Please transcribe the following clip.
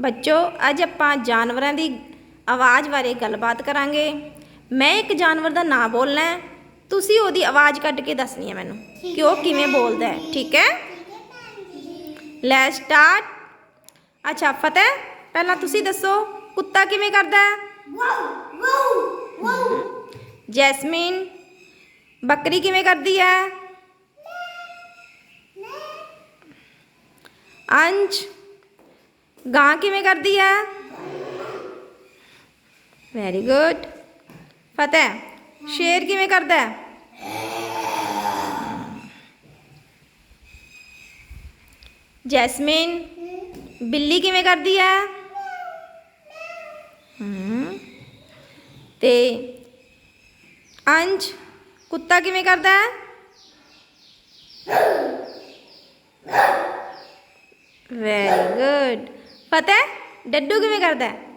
ਬੱਚੋ ਅੱਜ ਆਪਾਂ ਜਾਨਵਰਾਂ ਦੀ ਆਵਾਜ਼ ਬਾਰੇ ਗੱਲਬਾਤ ਕਰਾਂਗੇ। ਮੈਂ ਇੱਕ ਜਾਨਵਰ ਦਾ ਨਾਂ ਬੋਲਣਾ ਹੈ, ਤੁਸੀਂ ਉਹਦੀ ਆਵਾਜ਼ ਕੱਢ ਕੇ ਦੱਸਣੀ ਹੈ ਮੈਨੂੰ ਕਿ ਉਹ ਕਿਵੇਂ ਬੋਲਦਾ ਹੈ। ਠੀਕ ਹੈ, ਲੈਟਸ ਸਟਾਰਟ। ਅੱਛਾ ਫਤਿਹ, ਪਹਿਲਾਂ ਤੁਸੀਂ ਦੱਸੋ ਕੁੱਤਾ ਕਿਵੇਂ ਕਰਦਾ ਹੈ? ਜੈਸਮੀਨ, ਬੱਕਰੀ ਕਿਵੇਂ ਕਰਦੀ ਹੈ? ਅੰਸ਼, ਗਾਂ ਕਿਵੇਂ ਕਰਦੀ ਹੈ? Very good. ਫਤਿਹ, ਸ਼ੇਰ ਕਿਵੇਂ ਕਰਦਾ ਹੈ? ਜੈਸਮੀਨ, ਬਿੱਲੀ ਕਿਵੇਂ ਕਰਦੀ ਹੈ? ਤੇ ਅੰਸ਼, ਕੁੱਤਾ ਕਿਵੇਂ ਕਰਦਾ ਹੈ? Very good. ਫਤਿਹ, ਡੱਡੂ ਕਿਵੇਂ ਕਰਦਾ ਹੈ?